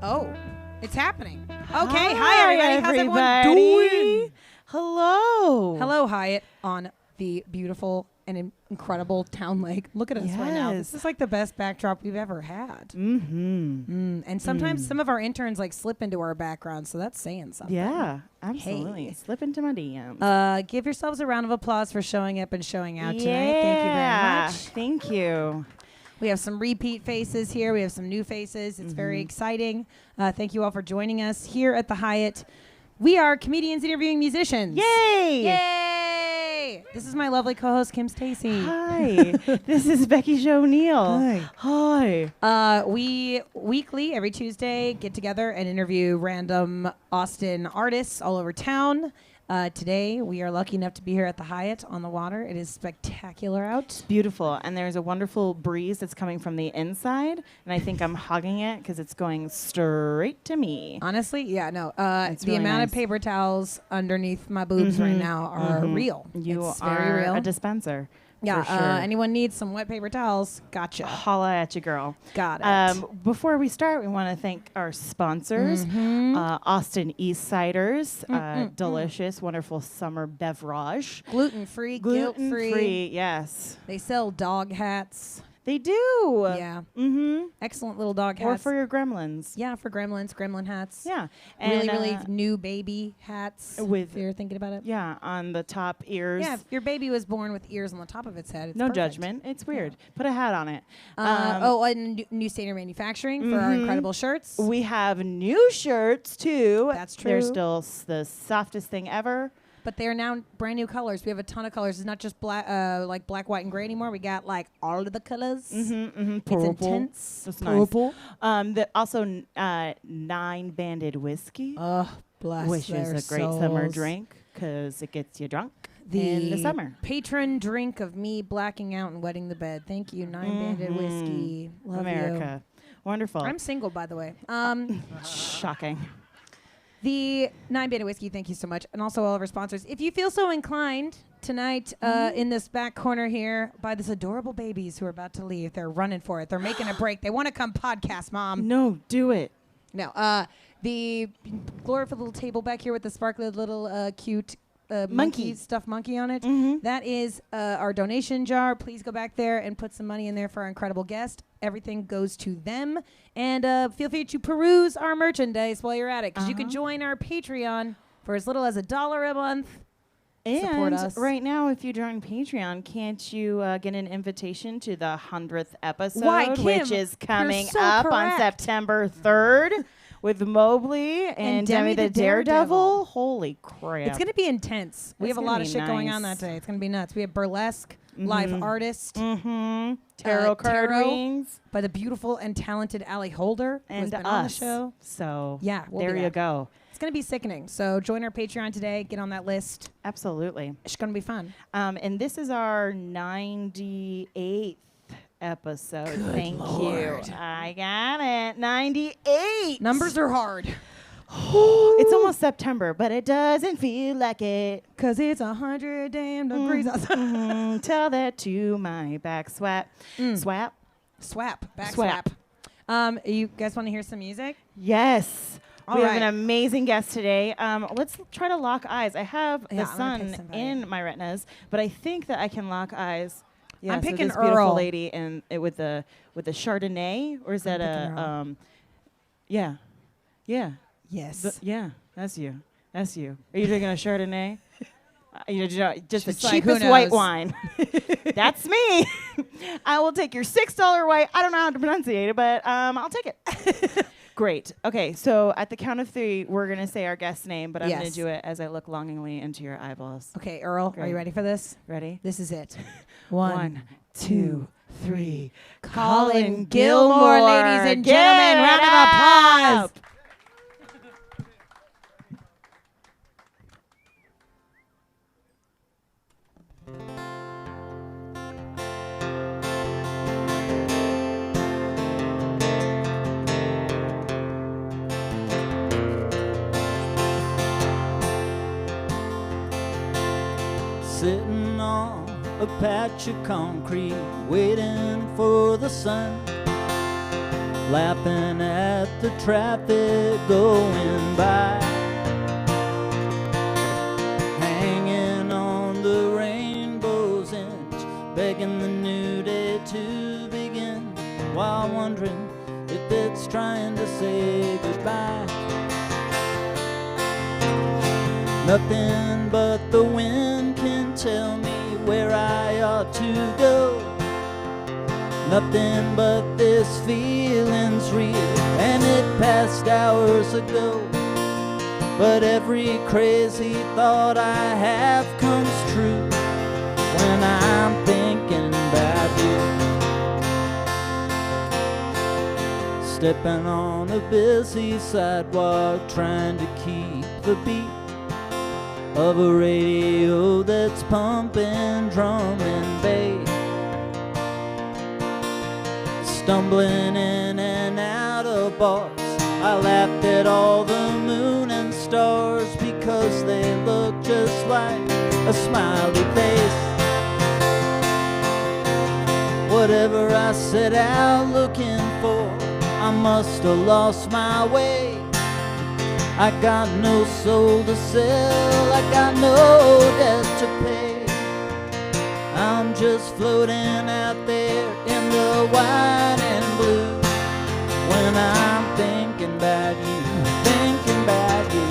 Oh, it's happening. Okay, hi everybody. How's everyone doing? Hello. Hello, Hyatt, on the beautiful and incredible town lake. Look at us right now. This is like the best backdrop we've ever had. And sometimes some of our interns like slip into our background, so that's saying something. Yeah, absolutely. Hey. Slip into my DMs. Give yourselves a round of applause for showing up and showing out tonight. Thank you very much. Thank you. We have some repeat faces here. We have some new faces. It's very exciting. Thank you all for joining us here at the Hyatt. We are comedians interviewing musicians. Yay! Yay! This is my lovely co-host, Kim Stacy. Hi. This is Becky Jo O'Neill. Hi. We weekly, every Tuesday, get together and interview random Austin artists all over town. Today, we are lucky enough to be here at the Hyatt on the water. It is spectacular out. Beautiful. And there's a wonderful breeze that's coming from the inside. And I think I'm hugging it because it's going straight to me. Honestly, yeah, no. It's The really amount nice. of paper towels underneath my boobs right now are real. You it's are very real. a dispenser. Yeah, for sure. anyone needs some wet paper towels? Gotcha. Holla at you, girl. Got it. Before we start, we want to thank our sponsors, Austin East Ciders, delicious, wonderful summer beverage. Gluten-free, guilt-free. Gluten-free, yes. They sell dog hats. They do. Yeah. Mm-hmm. Excellent little dog hats. Or for your gremlins. Yeah, for gremlin hats. Yeah. Really, And, really new baby hats. with- if you're thinking about it. Yeah, on the top ears. Yeah, if your baby was born with ears on the top of its head, it's No perfect. judgment. It's weird. Put a hat on it. And New Standard Manufacturing for our incredible shirts. We have new shirts, too. That's They're true. still the softest thing ever. But they are now brand new colors. We have a ton of colors. It's not just black, like black, white, and gray anymore. We got like all of the colors. It's Purple. intense. That's nice. Also, 9-banded whiskey, Oh, bless which their is a great summer souls. drink because it gets you drunk in the summer. Patron drink of me blacking out and wetting the bed. Thank you, 9-banded whiskey. Love America. Wonderful. you. I'm single, by the way. Shocking. The 9-banded whiskey, thank you so much. And also all of our sponsors. If you feel so inclined tonight in this back corner here by this adorable babies who are about to leave. They're running for it. They're making a break. They want to come podcast, Mom. No, do it. No. The glorious little table back here with the sparkly little cute Monkey. stuffed monkey on it. That is our donation jar. Please go back there and put some money in there for our incredible guest. Everything goes to them. And feel free to peruse our merchandise while you're at it, because you can join our Patreon for as little as $1 a month. Support And us. right now, if you join Patreon, can't you get an invitation to the 100th episode, Why, Kim, which is coming you're so up on correct. September 3rd with Mobley and Demi the Daredevil? Holy crap. It's going to be intense. We It's have a gonna lot of be shit going on nice. that day. It's going to be nuts. We have burlesque, live artist Tarot card tarot readings. by the beautiful and talented Allie Holder, who has And been on the us. show. So Yeah, we'll there be you there. go. It's going to be sickening. So join our Patreon today. Get on that list. Absolutely. It's going to be fun. And this is our 98th episode. Good Thank Lord. you. I got it. 98. Numbers are hard. It's almost September, but it doesn't feel like it. Because it's 100 damn degrees outside. Tell that to my back swap. Swap? Swap. Back Swap. swap. You guys want to hear some music? Yes. All we have right. an amazing guest today. Let's try to lock eyes. I have Yeah, the I'm gonna pick sun somebody. in my retinas, but I think that I can lock eyes. I'm with picking this beautiful Earl. lady and with the Chardonnay, or is that picking a Earl. yeah. Yes. Yeah, that's you. That's you. Are you drinking a Chardonnay? Just the She's like, who cheapest white knows? wine. That's me. I will take your $6 white. I don't know how to pronunciate it, but I'll take it. Great. Okay, so at the count of 3, we're going to say our guest's name, but I'm going to Yes. do it as I look longingly into your eyeballs. Okay, Earl, are Great. you ready for this? Ready? This is it. 1, 2, 3. Colin Gilmore, ladies and gentlemen. Round of applause. Sitting on a patch of concrete, waiting for the sun. laughing at the traffic going by, hanging on the rainbow's edge, begging the new day to begin, while wondering if it's trying to say goodbye. Nothing but the wind can tell me where I ought to go. Nothing but this feeling's real, and it passed hours ago. But every crazy thought I have comes true when I'm thinking about you. Stepping on a busy sidewalk, trying to keep the beat of a radio that's pumping drum and bass. Stumbling in and out of bars, I laughed at all the moon and stars because they look just like a smiley face. Whatever I set out looking for, I must have lost my way. I got no soul to sell, I got no debt to pay. I'm just floating out there in the white and blue when I'm thinking about you, thinking about you.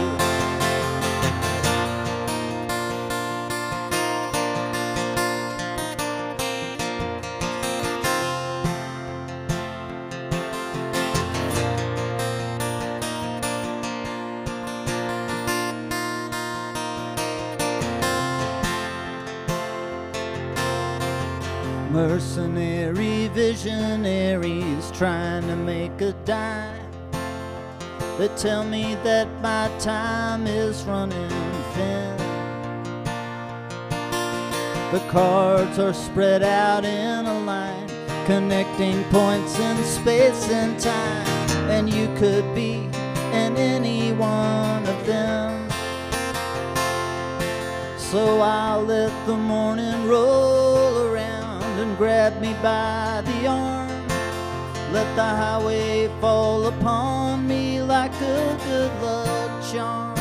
Mercenary visionaries trying to make a dime. They tell me that my time is running thin. The cards are spread out in a line, connecting points in space and time, and you could be in any one of them. So I'll let the morning roll around and grab me by the arm. Let the highway fall upon me like a good luck charm.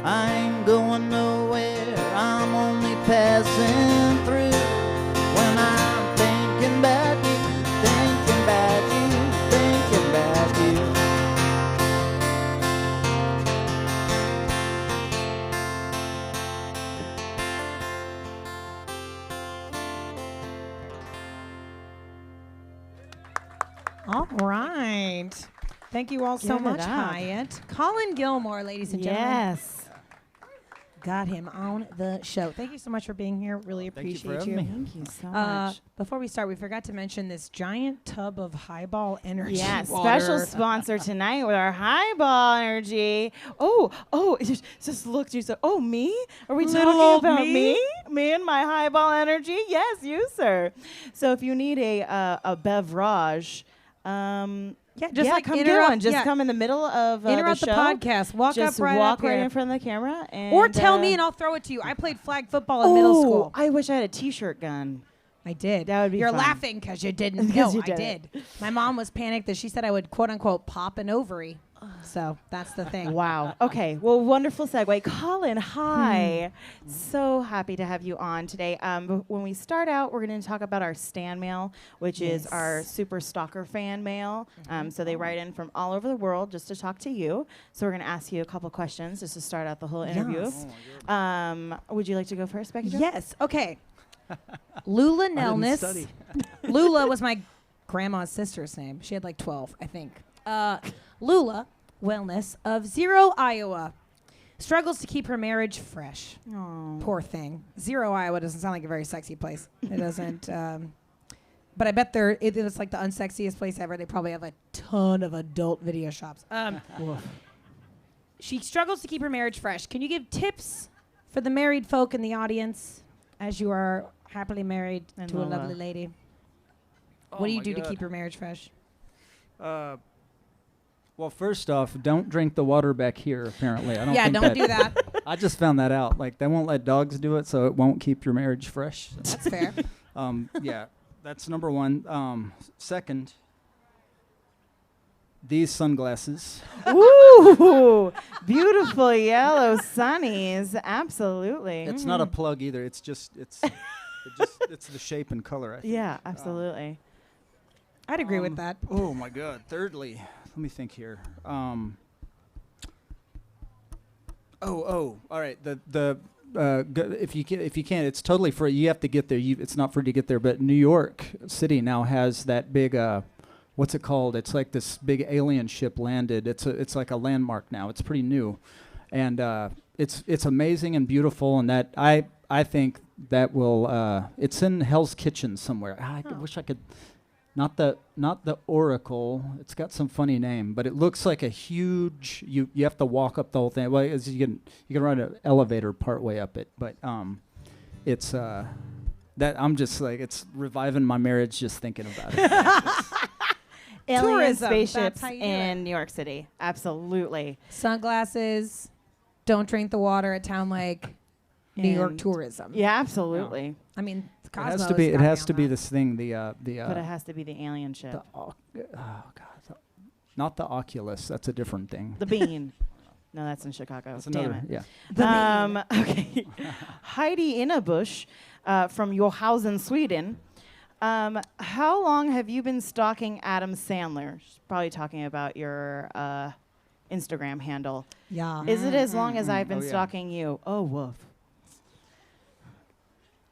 I ain't going nowhere, I'm only passing through when I'm thinking about you, thinking about you, thinking about you. All right. Thank you all so Give it much, up. Hyatt. Colin Gilmore, ladies and gentlemen. Yes. Got him on the show. Thank you so much for being here. Really Thank you for appreciate having me. Thank you so much. Before we start, we forgot to mention this giant tub of Highball energy Yeah, water. special sponsor tonight with our Highball Energy. Just look, you said, oh, me? Are we Little talking old about me? me? Me and my Highball Energy? Yes, you, sir. So if you need a beverage, Yeah, just like come get interrupt- one. Just yeah. come in the middle of Interrupt the the show. podcast. Walk Just up right walk up right here. in front of the camera. And, Or tell me and I'll throw it to you. I played flag football in middle school. I wish I had a T-shirt gun. I did. That would be You're fun. laughing because you didn't. 'Cause No, you I did did. My mom was panicked that she said I would, quote unquote, pop an ovary. So that's the thing. Wow. Okay. Well, wonderful segue. Colin, hi. So happy to have you on today. When we start out, we're going to talk about our Stan Mail, which is our super stalker fan mail. So they write in from all over the world just to talk to you. So we're going to ask you a couple questions just to start out the whole interview. Yes. Would you like to go first, Becky Jo? Yes. Okay. Lula Nelness. study. Lula was my grandma's sister's name. She had like 12, I think. Lula Wellness of Zero, Iowa, struggles to keep her marriage fresh. Aw. Poor thing. Zero, Iowa doesn't sound like a very sexy place. It doesn't. But I bet it's like the unsexiest place ever. They probably have a ton of adult video shops. She struggles to keep her marriage fresh. Can you give tips for the married folk in the audience as you are happily married And to a Lola. lovely lady? Oh What do you my do to God. keep your marriage fresh? Well, first off, don't drink the water back here, apparently. I don't think don't do that. I just found that out. Like, they won't let dogs do it, so it won't keep your marriage fresh. That's fair. Yeah, that's number one. Second, these sunglasses. Ooh, beautiful yellow sunnies. Absolutely. It's not a plug either. It's just it's the shape and color. I think. Yeah, absolutely. I'd agree with that. Oh my God. Thirdly, let me think here. All right. If you can, it's totally free. You have to get there. It's not free to get there. But New York City now has that big. What's it called? It's like this big alien ship landed. It's like a landmark now. It's pretty new, and it's amazing and beautiful. And that I think that will. It's in Hell's Kitchen somewhere. I wish I could. Not the Oracle. It's got some funny name, but it looks like a huge. You have to walk up the whole thing. Well, you can ride an elevator part way up it, but it's that I'm just like it's reviving my marriage just thinking about it. Alien Tourism, spaceships that's how you do in New York City. Absolutely. Sunglasses. Don't drink the water at Town Lake. New York And- tourism. Yeah, absolutely. I mean, It Cosmo has to be. It got me has on to be that. this thing. The But it has to be the alien ship. not the Oculus. That's a different thing. The bean. No, that's in Chicago. That's Damn another. it. Yeah. Okay. Heidi Innebusch from Johansen, Sweden. How long have you been stalking Adam Sandler? She's probably talking about your Instagram handle. Yeah. Is it as long as I've been Oh, yeah. stalking you? Oh, woof.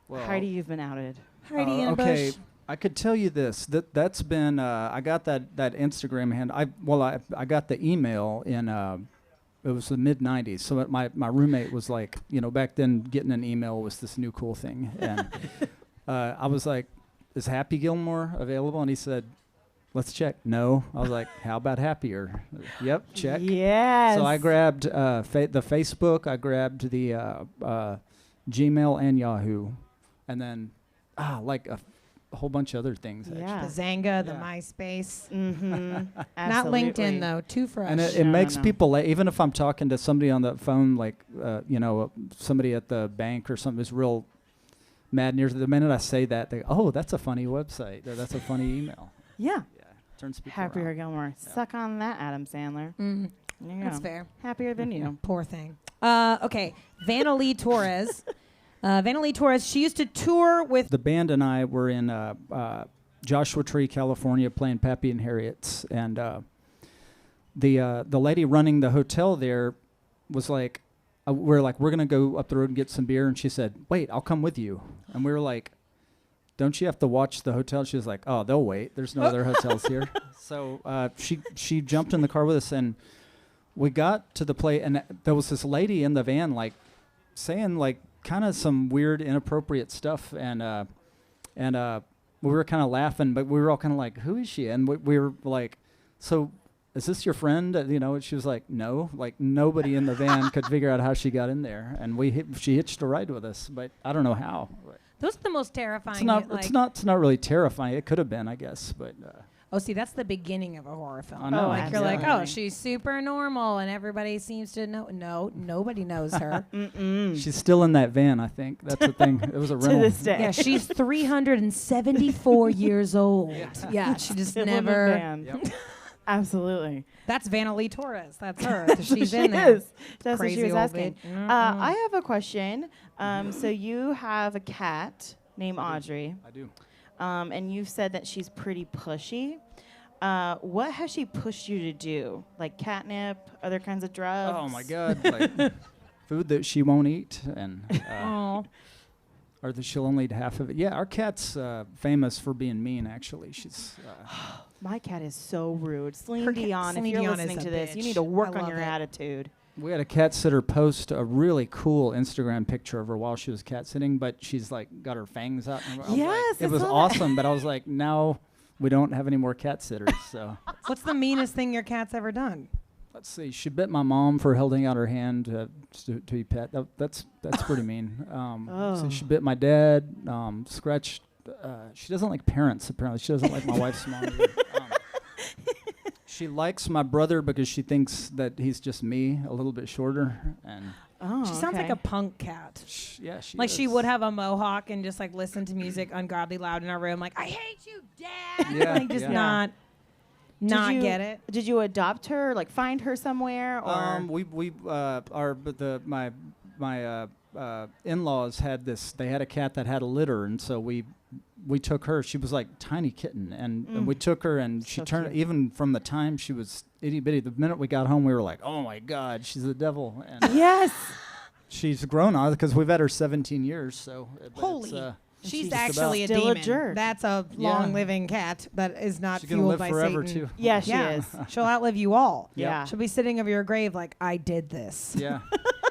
Well, Heidi, you've been outed. Heidi in a okay. bush. I could tell you this. That's been. I got that Instagram hand. I got the email in. It was the mid '90s. So my roommate was like, back then getting an email was this new cool thing, and I was like, "Is Happy Gilmore available?" And he said, "Let's check." No. I was like, "How about Happier?" Yep, check. Yes. So I grabbed the Facebook. I grabbed the Gmail and Yahoo, and then like a whole bunch of other things. Yeah. The Zanga, the Yeah. MySpace. Mm-hmm. Not LinkedIn, though. Too fresh. And it No, makes no. people, even if I'm talking to somebody on the phone, like, somebody at the bank or something is real mad near the minute I say that, they go, oh, that's a funny website. Or that's a funny email. Yeah. Yeah. Turns people Happier around. Gilmore. Yeah. Suck on that, Adam Sandler. Mm, There you that's go. fair. Happier than you. Poor thing. Okay. Vanna Lee Torres. Vanna Lee Torres, she used to tour with. The band and I were in Joshua Tree, California, playing Pappy and Harriet's, and the lady running the hotel there was like, we're gonna go up the road and get some beer, and she said, "Wait, I'll come with you." And we were like, "Don't you have to watch the hotel?" She was like, "Oh, they'll wait. There's no other hotels here." So she jumped in the car with us, and we got to the place, and there was this lady in the van, like saying like kind of some weird, inappropriate stuff, and we were kind of laughing, but we were all kind of like, "Who is she?" And we were like, "So, is this your friend?" And she was like, "No." Like nobody in the van could figure out how she got in there, and she hitched a ride with us, but I don't know how. Those are the most terrifying. It's not really terrifying. It could have been, I guess, but. Oh, see, that's the beginning of a horror film. I know. Like you're like, oh, absolutely. she's super normal, and everybody seems to know. No, nobody knows her. She's still in that van, I think. That's the thing. It was a rental. To this day. Yeah, she's 374 years old. Yeah, she just Still in the never. van. Yep. Absolutely. That's Vanna Lee Torres. That's her. She's She in there. is. That's what she Crazy was old asking. bitch. I have a question. So you have a cat named Audrey, I do. and you've said that she's pretty pushy. What has she pushed you to do? Like catnip, other kinds of drugs? Oh my God! Like food that she won't eat, and Oh, or that she'll only eat half of it. Yeah, our cat's famous for being mean. Actually, she's. My cat is so rude. Celine Her cat- Dion, Celine if you're Dion is listening a to this, you bitch. need to work I on love your it. attitude. We had a cat sitter post a really cool Instagram picture of her while she was cat sitting, but she's like got her fangs out. And I was like- Yes, I it was saw that. awesome. But I was like, now we don't have any more cat sitters. So what's the meanest thing your cat's ever done? let's see. She bit my mom for holding out her hand to be pet. That's pretty mean. So she bit my dad. Scratched. She doesn't like parents. Apparently, she doesn't like my wife's mom either. She likes my brother because she thinks that he's just me, a little bit shorter, and Oh, She sounds like okay. a punk cat. yeah, she Like she is. would have a mohawk and just like listen to music ungodly loud in our room. Like, I hate you, Dad. Yeah, Like just yeah. not. not you, get it. Did you adopt her, like find her somewhere, or? My in-laws had this. They had a cat that had a litter, and so we took her. She was like tiny kitten, and we took her, and she turned. Cute. Even from the time she was itty bitty, the minute we got home, we were like, "Oh my God, she's the devil!" And Yes. she's grown on because we've had her 17 years. So Holy. She's she's actually a still a demon. jerk. That's a long-living cat that is not she's gonna fueled live by forever Satan. too. Yeah, she Yeah, is. she'll outlive you all. Yeah. She'll be sitting over your grave like, I did this. Yeah,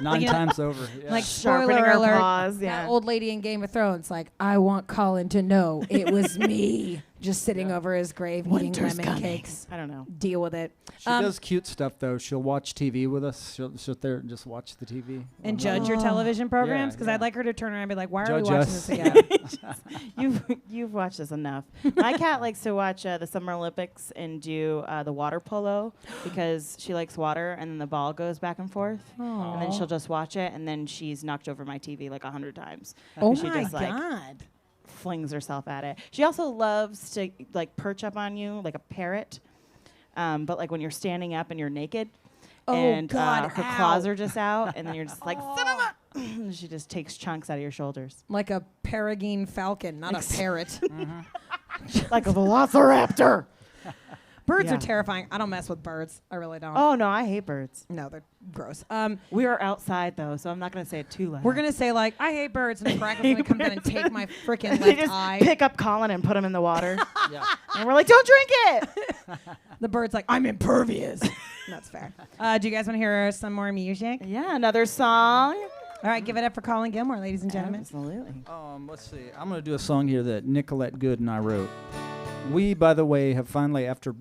9 times over. Yeah. Like, Sharpening spoiler her alert, claws. that Yeah. old lady in Game of Thrones, like, I want Colin to know it was me just sitting over his grave eating lemon cakes. I don't know. Deal with it. She does cute stuff though. She'll watch TV with us. She'll sit there and just watch the TV And judge your television programs? Because yeah. I'd like her to turn around and be like, why are we Judge watching us. this again? You've watched this enough. My cat likes to watch the Summer Olympics and do the water polo because she likes water, and then the ball goes back and forth, and then she'll just watch it, and then she's knocked over my TV like 100 times. Oh she my just, like, God. flings herself at it. She also loves to like perch up on you like a parrot, but like when you're standing up and you're naked, and God, her claws are just out, and then you're just like, son of a. She just takes chunks out of your shoulders. Like a peregrine falcon, not a parrot. Like a velociraptor. Birds Yeah. are terrifying. I don't mess with birds. I really don't. Oh no, I hate birds. No, they're gross. We are outside though, so I'm not gonna say it too loud. We're gonna say like, I hate birds, and Crackle's gonna come down and take my freaking They left just eye. pick up Colin and put him in the water, Yeah. and we're like, "Don't drink it." The bird's like, I'm impervious. That's fair. Do you guys want to hear some more music? Yeah, another song. All right, give it up for Colin Gilmore, ladies and gentlemen. Absolutely. Let's see. I'm going to do a song here that Nicolette Good and I wrote. We, by the way, have finally, after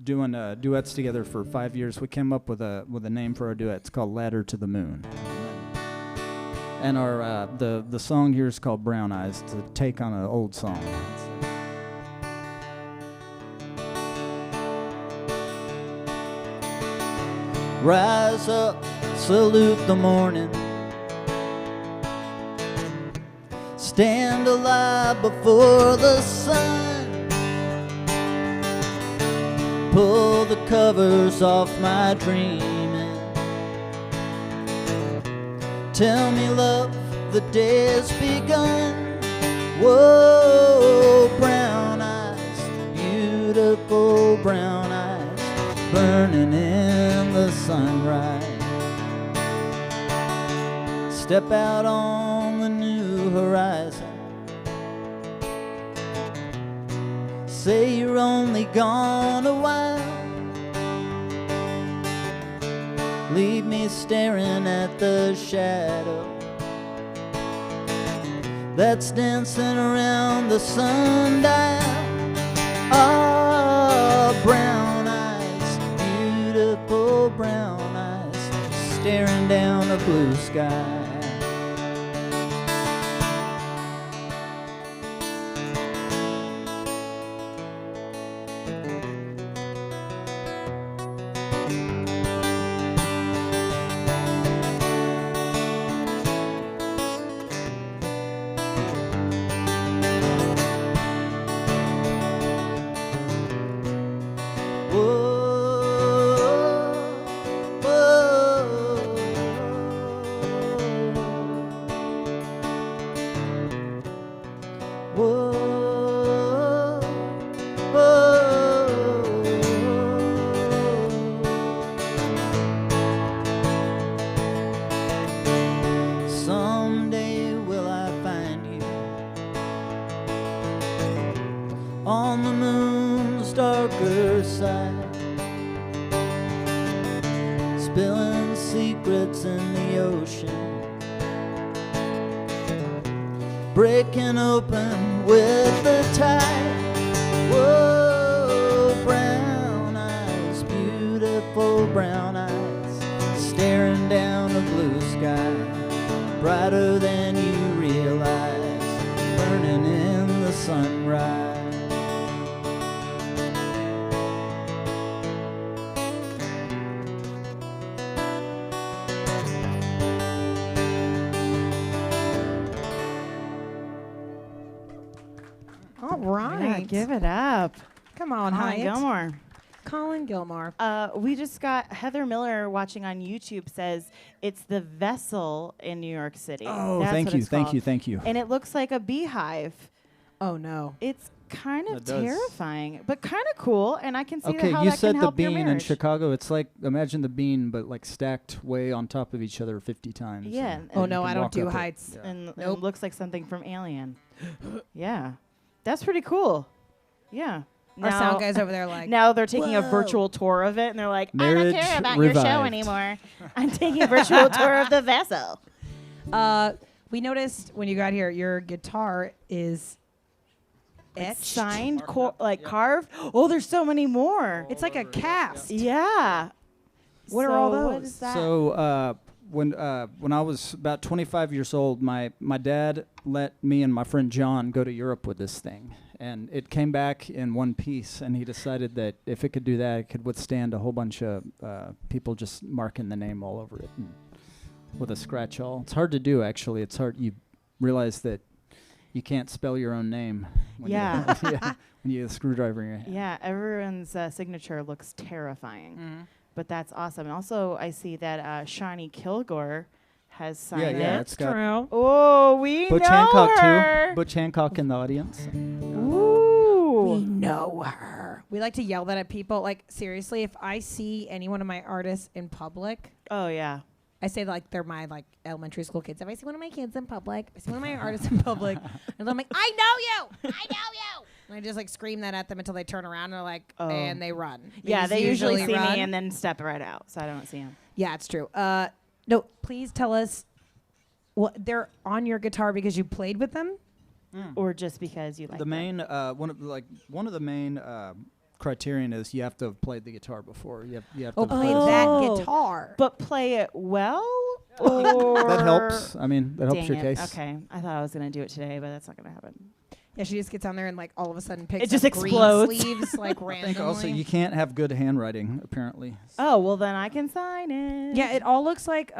doing duets together for 5 years, we came up with a name for our duet. It's called Ladder to the Moon. And our the song here is called Brown Eyes, to take on an old song. Rise up, salute the morning. Stand alive before the sun. Pull the covers off my dreaming. Tell me, love, the day has begun. Whoa, brown eyes, beautiful brown eyes, burning in the sunrise. Step out on the new horizon. Say you're only gone a while. Leave me staring at the shadow that's dancing around the sundial. Ah, brown eyes, beautiful brown eyes, staring down a blue sky. Someday will I find you on the moon's darker side, spilling secrets in the ocean, breaking open with the tide. Whoa, brown eyes, beautiful brown eyes, staring down a blue sky, brighter than you realize, burning in the sunrise. All right. Yeah, give it up. Come on, Colin Hyatt. Gilmore. Colin Gilmore. We just got Heather Miller watching on YouTube says it's the Vessel in New York City. Oh, That's thank what you, it's thank called. you, thank you. And it looks like a beehive. Oh no. It's kind of It does. terrifying, but kind of cool. And I can see Okay, how you that said can the help your bean in marriage. Chicago. It's like, imagine the bean, but like stacked way on top of each other 50 times. Yeah. and Oh you no, can I don't walk do up it. heights. Yeah. And Nope. it looks like something from Alien. Yeah, that's pretty cool. Yeah. Our Now- sound guys over there like. Now they're taking a Whoa. virtual tour of it, and they're like, I Marriage don't care about your show revived. anymore. I'm taking a virtual tour of the Vessel. We noticed when you got here, your guitar is etched. Signed, carved. Oh, there's so many more. It's like a cast. Yeah. What are all So What those? is that? So when I was about 25 years old, my dad let me and my friend John go to Europe with this thing, and it came back in one piece. And he decided that if it could do that, it could withstand a whole bunch of people just marking the name all over it and with a scratch all. It's hard to do, actually. It's hard. You realize that you can't spell your own name. When Yeah. when you have a screwdriver in your hand. Yeah, everyone's signature looks terrifying. Mm-hmm. But that's awesome. And also, I see that Shawnee Kilgore has signed yeah, it. it's got True. Oh, we Butch know Hancock her. too. Butch Hancock in the audience. We Ooh. know her. We like to yell that at people. Like, seriously, if I see any one of my artists in public, Oh, yeah. I say like they're my like elementary school kids. If I see one of my kids in public, if I see one of my artists in public, and I'm like, I know you, I know you, and I just like scream that at them until they turn around and they're like, Oh. and they run. Yeah, just they usually see run. me and then step right out, so I don't see them. Yeah, it's true. No, please tell us what they're on your guitar because you played with them. Or just because you like The them. main one of the main criterion is you have to have played the guitar before. You have to Oh, have play played that guitar. But play it well? Or that helps. I mean, that helps Dang your it. case. Okay. I thought I was going to do it today, but that's not going to happen. Yeah, she just gets on there and like all of a sudden picks It just up green explodes. sleeves like I randomly. think also you can't have good handwriting apparently. Oh, well, then I can sign it. Yeah, it all looks like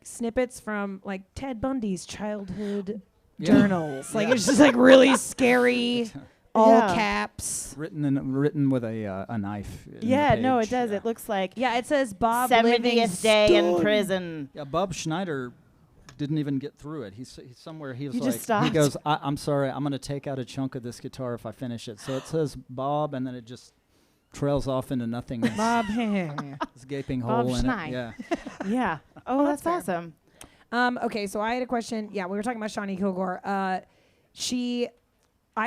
snippets from like Ted Bundy's childhood Yeah. journals. Like Yeah. it's just like really scary, all Yeah. caps. Written with a knife. in the Yeah, no, it page. does. Yeah. It looks like Yeah, it says Bob 70th day in Livingstone. prison. Yeah, Bob Schneider didn't even get through it. He's somewhere. He was He like, just stopped. he goes, I'm sorry, I'm gonna take out a chunk of this guitar if I finish it. So it says Bob, and then it just trails off into nothingness. Bob. This gaping Bob hole in Schnei. it. Yeah. Yeah. Oh, that's that's awesome. Okay, so I had a question. Yeah, we were talking about Shawnee Kilgore. I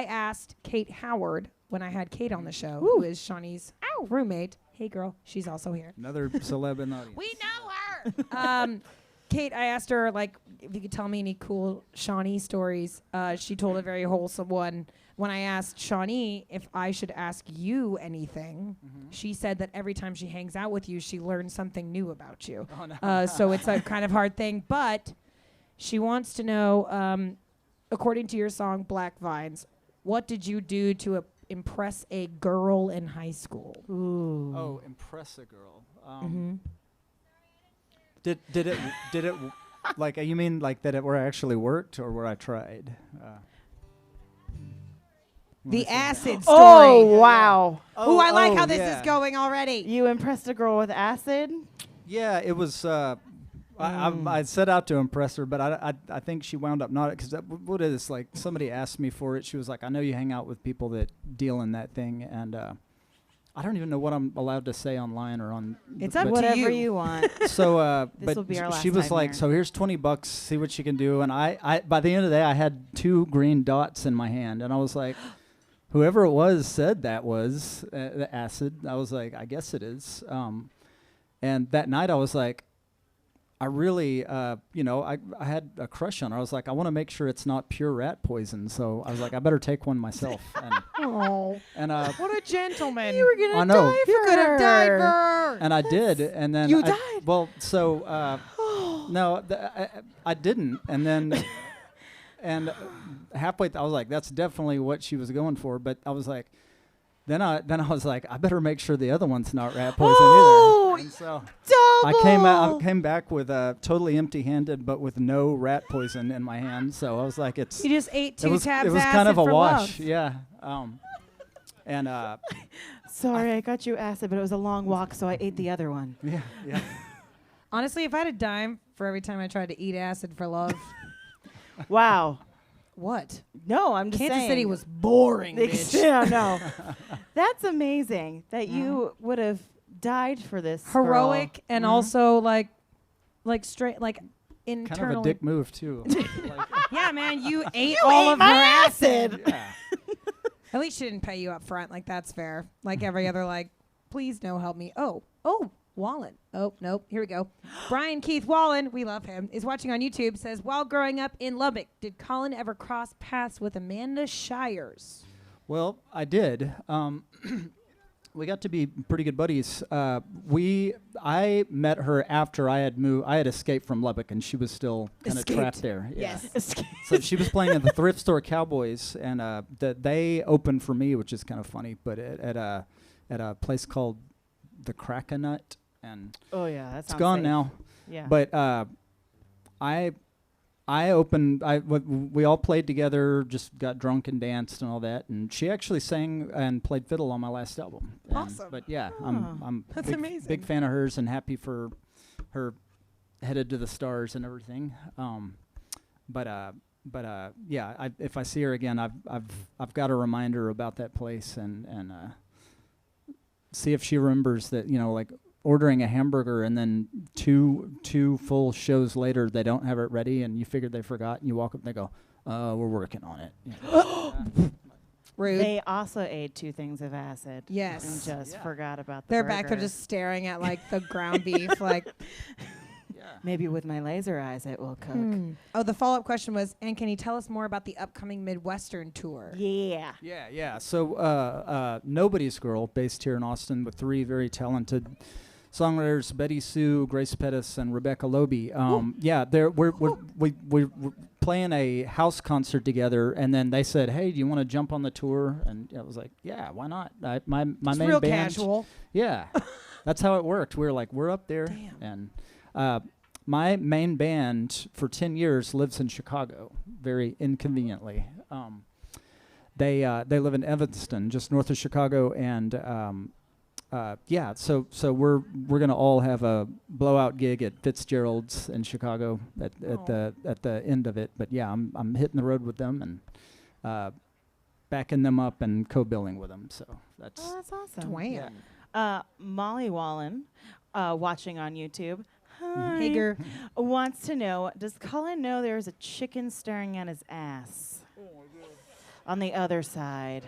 asked Kate Howard when I had Kate on the show, who is Shawnee's roommate. Hey, girl, she's also here. Another celeb in the audience. We know her. Kate, I asked her like if you could tell me any cool Shawnee stories. She told a very wholesome one. When I asked Shawnee if I should ask you anything, she said that every time she hangs out with you, she learns something new about you. Oh, no. So it's a kind of hard thing. But she wants to know, according to your song Black Vines, what did you do to impress a girl in high school? Ooh. Oh, impress a girl. Mm-hmm. Did it like you mean like that it where I actually worked or where I tried? The acid story. Oh, wow. Oh, I like how this yeah. is going already. You impressed a girl with acid? Yeah, it was. I set out to impress her, but I think she wound up not because what is this, like somebody asked me for it. She was like, "I know you hang out with people that deal in that thing," and I don't even know what I'm allowed to say online or on. It's but up to Whatever you. you want. So, This but will be our she last was time like, here. "So here's $20. See what you can do." And I by the end of the day, I had 2 green dots in my hand, and I was like, "Whoever it was said that was the acid." I was like, "I guess it is." And that night, I was like, I really, I had a crush on her. I was like, I want to make sure it's not pure rat poison. So I was like, I better take one myself. Oh, And what a gentleman. You were going I to know. die for You could have died for her. her. and I did. And then You I- died? Well, so no, I didn't. And then and halfway, I was like, that's definitely what she was going for. But I was like, then I was like, I better make sure the other one's not rat poison either. And so Double. I came back with totally empty-handed, but with no rat poison in my hand. So I was like, You just ate 2 tabs it was acid kind of a for wash. love. Yeah. And Sorry, I got you acid, but it was a long walk, so I ate the other one. yeah. Honestly, if I had a dime for every time I tried to eat acid for love, Wow. what? No, I'm just Kansas saying. City was boring, bitch. Yeah, no. That's amazing that you would have died for this. Heroic girl. and also like straight, like internally. Kind of a dick move too. Like, Yeah, man, you ate all of her acid. yeah. At least she didn't pay you up front. Like, that's fair. Like every other, like, please no, help me. Oh, Wallen. Oh, nope. Here we go. Brian Keith Wallen, we love him, is watching on YouTube, says, while growing up in Lubbock, did Colin ever cross paths with Amanda Shires? Well, I did. We got to be pretty good buddies. I met her after I had moved. I had escaped from Lubbock, and she was still kind of trapped there. Yeah. Yes. So she was playing at the Thrift Store Cowboys, and they opened for me, which is kind of funny. But at a place called the Crack-A-Nut, and Oh yeah, that's it's gone now. Yeah. But I opened. We all played together, just got drunk and danced and all that. And she actually sang and played fiddle on my last album. Awesome. But yeah, Oh. I'm That's big, amazing. big fan of hers and happy for her headed to the stars and everything. Yeah, if I see her again, I've got to remind her about that place and see if she remembers that, like ordering a hamburger and then two full shows later they don't have it ready and you figure they forgot and you walk up and they go, we're working on it. Rude. They also ate 2 things of acid. Yes. And just Yeah. forgot about the They're burger. back there just staring at, like, the ground beef, like, Maybe with my laser eyes it will cook. Oh, the follow-up question was, and can you tell us more about the upcoming Midwestern tour? Yeah. Yeah. So Nobody's Girl, based here in Austin with 3 very talented songwriters, Betty Sue, Grace Pettis, and Rebecca Loby. Yeah, we're playing a house concert together, and then they said, "Hey, do you want to jump on the tour?" And I was like, "Yeah, why not?" My It's main real band. casual. Yeah, that's how it worked. We were like, we're up there, Damn. and my main band for 10 years lives in Chicago, very inconveniently. They live in Evanston, just north of Chicago, and yeah. So we're gonna all have a blowout gig at Fitzgerald's in Chicago at the end of it. But yeah, I'm hitting the road with them and backing them up and co-billing with them. So that's That's awesome. Dwayne. Molly Wallen, watching on YouTube. Hi. Hager. Wants to know, does Colin know there's a chicken staring at his ass? On the other side.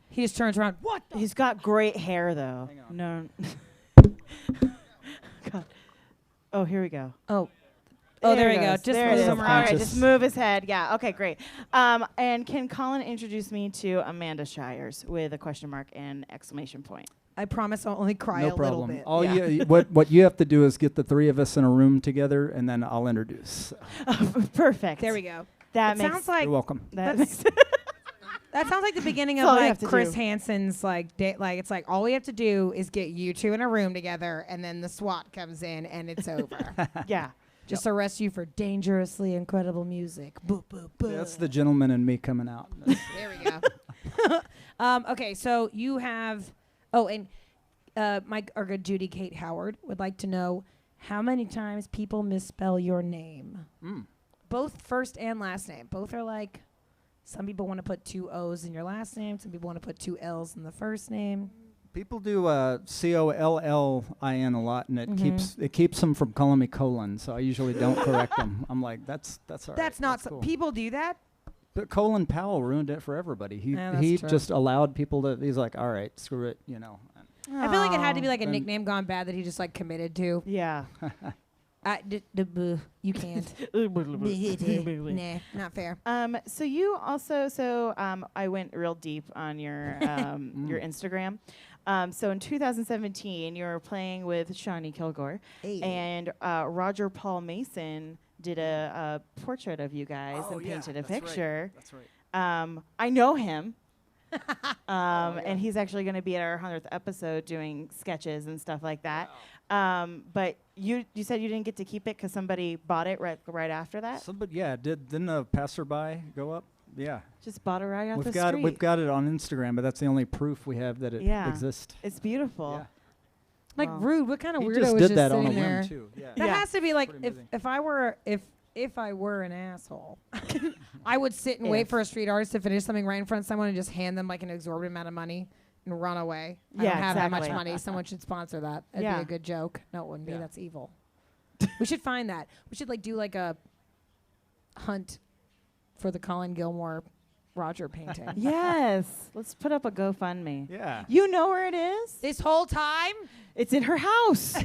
He just turns around. What? He's got great hair, though. Hang on. No. God. Oh, here we go. Oh, there we go. goes. Just there move it is. him All around. right, Conscious. just move his head. Yeah, okay, great. And can Colin introduce me to Amanda Shires with a question mark and exclamation point? I promise I'll only cry no a little problem. bit. All Yeah. what you have to do is get the 3 of us in a room together, and then I'll introduce. Perfect. There we go. That It makes sounds like You're welcome. that that's- makes that sounds like the beginning That's of all you like have to Chris do. Hansen's like like it's like all we have to do is get you 2 in a room together and then the SWAT comes in and it's over. yeah. Just arrest you for dangerously incredible music. Boop, boop, boop. Yeah, that's the gentleman in me coming out. There we go. Okay, so you have and Mike or good Judy Kate Howard would like to know how many times people misspell your name. Both first and last name. Both are like some people want to put 2 O's in your last name. Some people want to put 2 L's in the first name. People do COLLIN a lot, and it keeps them from calling me Colin. So I usually don't correct them. I'm like, that's all right. That's not cool. people do that. But Colin Powell ruined it for everybody. Yeah, that's He true. just allowed people to. He's like, all right, screw it, I feel like it had to be like a Then- nickname gone bad that he just like committed to. Yeah. You can't. Nah, not fair. So you also I went real deep on your your Instagram. So in 2017, you were playing with Shawnee Kilgore, and Roger Paul Mason did a portrait of you guys and painted a picture. That's right. I know him. And he's actually going to be at our 100th episode doing sketches and stuff like that. But you said you didn't get to keep it because somebody bought it right after that? Somebody, didn't a passerby go up? Yeah. Just bought it right off the We've street. got it on Instagram, but that's the only proof we have that it Yeah. exists. It's beautiful. Yeah. Like Wow. rude. What kind of He weirdo just was did just that on a sitting there? whim too. Yeah. That Yeah. has to be like Pretty amazing. if I were an asshole, I would sit and wait If. for a street artist to finish something right in front of someone and just hand them like an exorbitant amount of money and run away. I Yeah, don't have that much exactly. money. Someone should sponsor that. That'd Yeah. be a good joke. No, it wouldn't be. Yeah. That's evil. We should find that. We should like do like a hunt for the Colin Gilmore Roger painting. Yes. Let's put up a GoFundMe. Yeah. You know where it is? This whole time? It's in her house.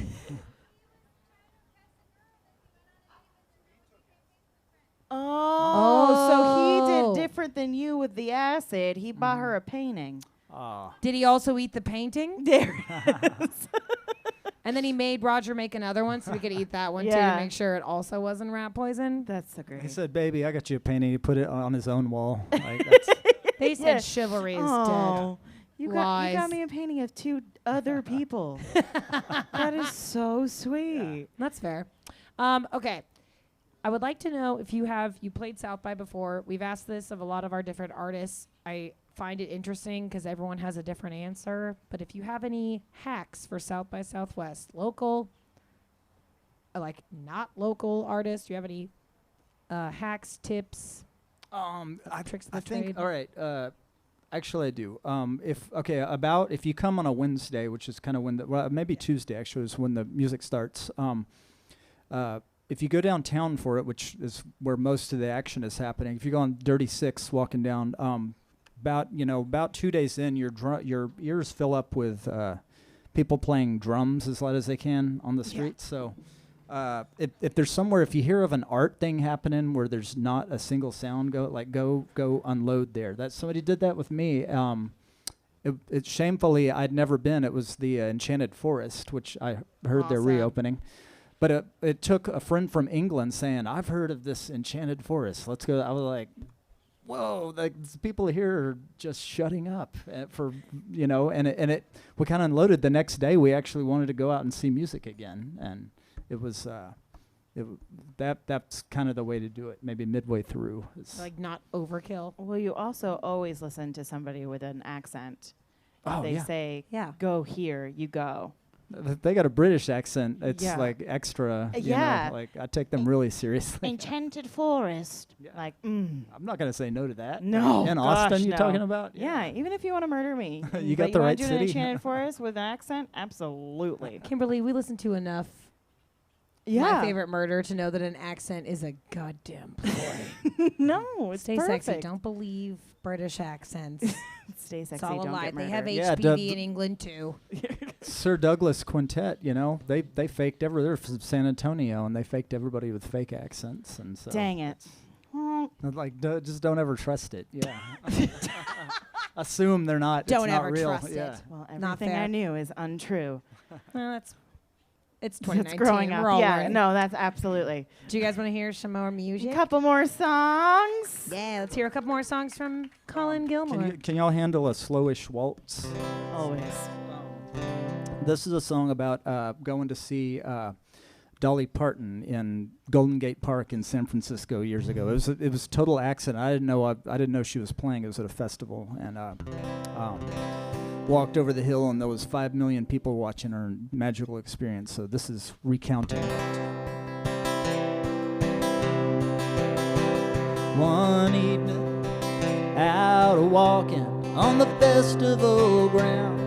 Oh, so he Oh. did different than you with the acid. He bought her a painting. Oh. Did he also eat the painting? There. And then he made Roger make another one so we could eat that one too Yeah. to make sure it also wasn't rat poison. That's so great. He said, "Baby, I got you a painting." He put it on his own wall. Like, that's, They said Yeah. chivalry is Oh, you got Lies. me a painting of two other people. That is so sweet. dead. That's fair. Okay. I would like to know if you played South by before. We've asked this of a lot of our different artists. I find it interesting because everyone has a different answer. But if you have any hacks for South by Southwest, local, like not local artists, do you have any hacks, tips? Tricks of the I think. trade? All right. Actually, I do. If you come on a Wednesday, which is kind of when maybe Tuesday actually is when the music starts. If you go downtown for it, which is where most of the action is happening, if you go on Dirty Six walking down, about 2 days in, your ears fill up with people playing drums as loud as they can on the street. So if there's somewhere, if you hear of an art thing happening where there's not a single sound, go unload there. Somebody did that with me. It shamefully I'd never been. It was the Enchanted Forest, which I heard they're Awesome. reopening. But it took a friend from England saying, "I've heard of this Enchanted Forest. Let's go." I was like, "Whoa!" Like people here are just shutting up we kind of unloaded. The next day, we actually wanted to go out and see music again, and it was that's kind of the way to do it. Maybe midway through, Like not overkill. Well, you also always listen to somebody with an accent. Oh, They yeah. say, Yeah. go here, you go. They got a British accent. It's Yeah. like extra. Yeah. Like I take them really seriously. Enchanted Forest. Yeah. Like, I'm not gonna say no to that. No, In gosh, Austin, you no. talking about? yeah, even if you want to murder me. You but got the wanna right do city. an Enchanted Forest with an accent? Absolutely. Kimberly, we listen to enough Yeah. My Favorite Murder to know that an accent is a goddamn ploy. No, it's Stay perfect. sexy. Don't believe British accents. Stay sexy. It's all a don't lie. get They have murdered. Yeah, HPV in England too. Sir Douglas Quintet, they faked they're from San Antonio, and they faked everybody with fake accents, and so Dang it. like just don't ever trust it. Yeah, assume they're not. Don't it's not ever real. trust yeah. it. Well, Not everything fair. I knew is untrue. Well, it's It's 2019. growing up. We're all Yeah, learning. no, that's absolutely. Do you guys want to hear some more music? A couple more songs. Yeah, let's hear a couple more songs from Colin Gilmore. Can y'all handle a slowish waltz? Always. This is a song about going to see Dolly Parton in Golden Gate Park in San Francisco years ago. It was total accident. I didn't know she was playing. It was at a festival, and walked over the hill, and there was 5 million people watching her magical experience. So this is recounting. One evening, out a walking on the festival ground,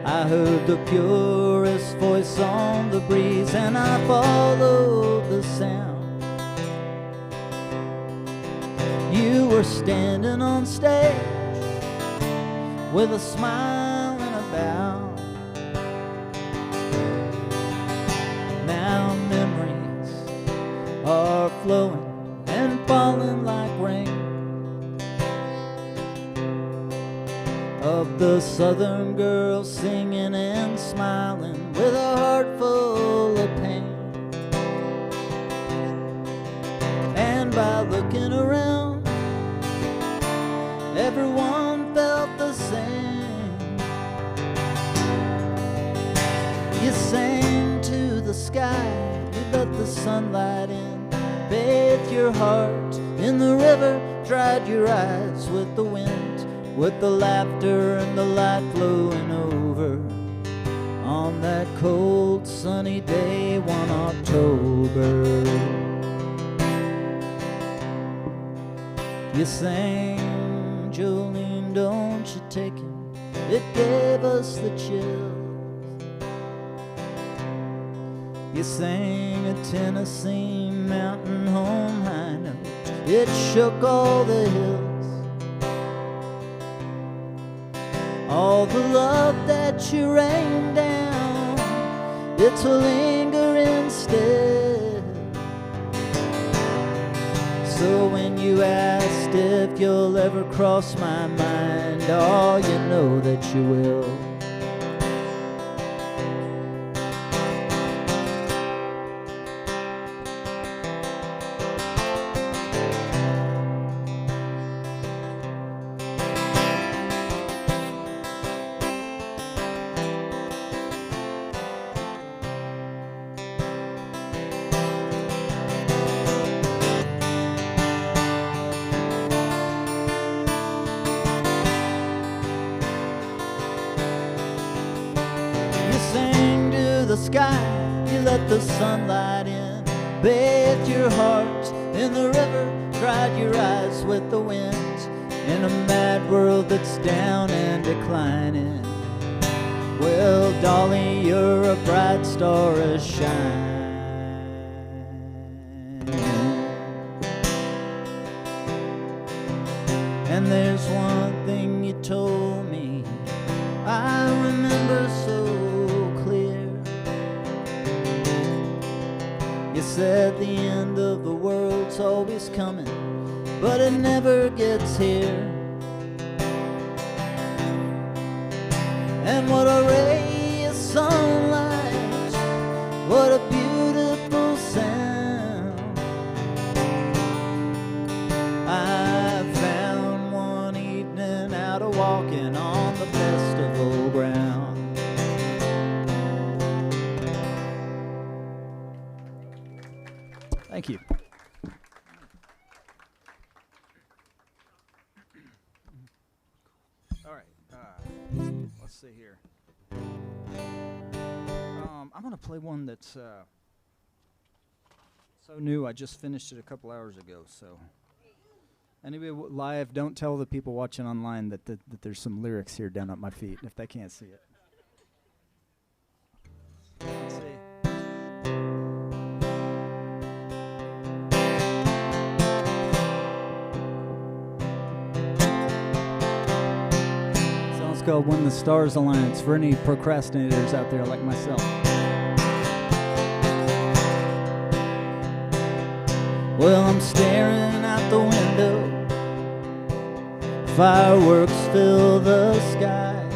I heard the purest voice on the breeze, and I followed the sound. You were standing on stage with a smile and a bow. Now memories are flowing and falling like rain of the southern girl singing and smiling with a heart full of pain. And by looking around, everyone felt the same. You sang to the sky, you let the sunlight in, bathed your heart in the river, dried your eyes with the wind, with the laughter and the light flowing over. On that cold sunny day, one October, you sang, Jolene, don't you take it, it gave us the chills. You sang a Tennessee mountain home high note, it shook all the hills. All the love that you rained down, it's a lingering still. So when you asked if you'll ever cross my mind, oh, you know that you will. Sky, you let the sunlight in, bathed your heart in the river, dried your eyes with the wind, in a mad world that's down and declining. Well, Dolly, you're a bright star a shine. And there's one thing you told me I remember so. You said the end of the world's always coming, but it never gets here. And what a ray of sunlight, what a beautiful sound. I found one evening out of walking on the festival ground. Thank you. All right. Let's see here. I'm going to play one that's so new. I just finished it a couple hours ago. So anybody live, don't tell the people watching online that there's some lyrics here down at my feet if they can't see it. Let's see. Called When the Stars Align. It's for any procrastinators out there like myself. Well, I'm staring out the window, fireworks fill the sky.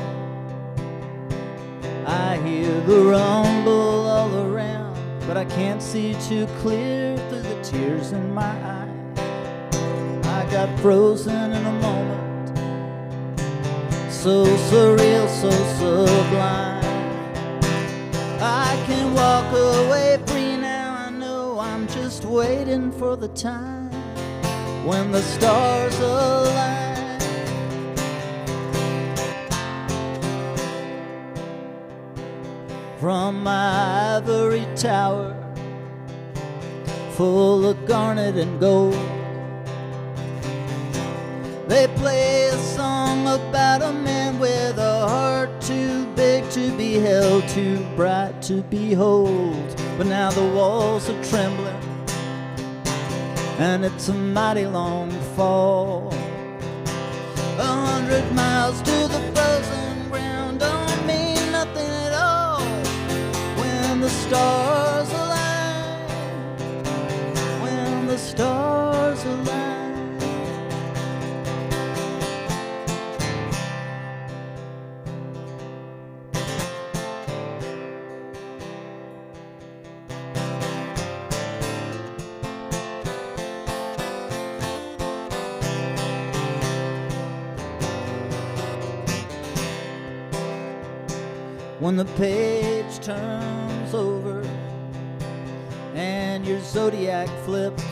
I hear the rumble all around, but I can't see too clear through the tears in my eyes. I got frozen in a moment, so surreal, so sublime. I can walk away free now, I know I'm just waiting for the time when the stars align. From my ivory tower, full of garnet and gold, they play a song about a man with a heart too big to be held, too bright to behold. But now the walls are trembling, and it's a mighty long fall. 100 miles to the frozen ground don't mean nothing at all when the stars align, when the stars align. When the page turns over and your zodiac flips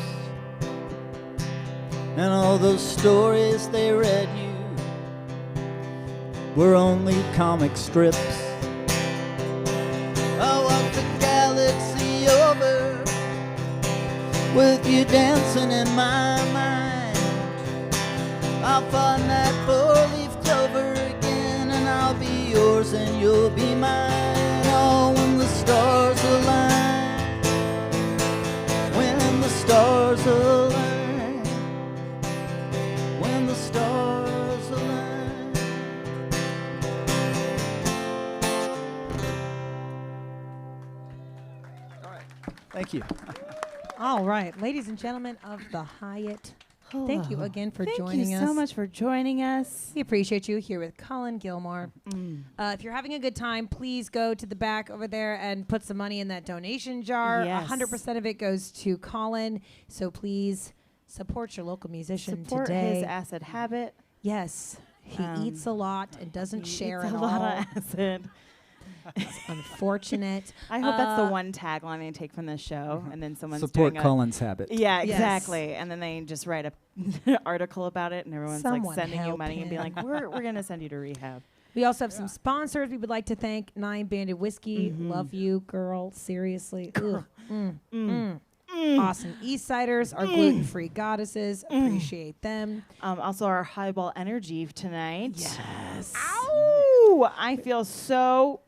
and all those stories they read you were only comic strips. I walked the galaxy over with you dancing in my mind. I'll find that four-leaf clover again, and I'll be yours and you'll be mine. Oh, when the stars align, when the stars align, when the stars align. All right. Thank you. All right, ladies and gentlemen of the Hyatt, thank you again for joining us. Thank you so much for joining us. We appreciate you here with Colin Gilmore. If you're having a good time, please go to the back over there and put some money in that donation jar. Yes. 100% of it goes to Colin, so please support your local musician Support today. his acid habit. Yes, he eats a lot and doesn't share Eats at a all. lot of acid. It's unfortunate. I hope that's the one tagline they take from this show, and then someone's Support doing Colin's habit. Yeah, Yes. exactly. And then they just write a article about it, and everyone's Someone like sending you help money and be like, him. "We're gonna send you to rehab." We also have some sponsors we would like to thank. 9 Banded Whiskey. Love you, girl. Seriously. Ugh. Awesome. Eastsiders, our gluten-free goddesses. Appreciate them. Also, our Highball Energy tonight. Yes. Ow! I feel so